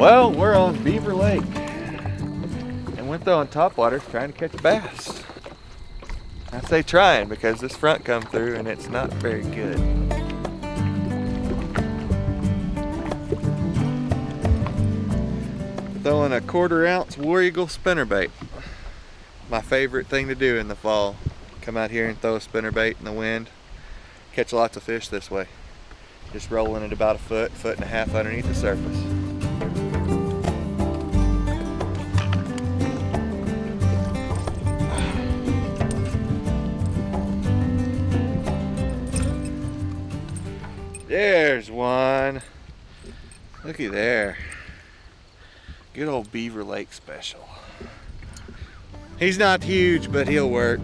Well, we're on Beaver Lake and we're throwing topwaters trying to catch bass. I say trying because this front come through and it's not very good. Throwing a 1/4 ounce War Eagle spinnerbait. My favorite thing to do in the fall. Come out here and throw a spinnerbait in the wind. Catch lots of fish this way. Just rolling it about a foot, 1.5 feet underneath the surface. There's one. Looky there. Good old Beaver Lake special. He's not huge, but he'll work.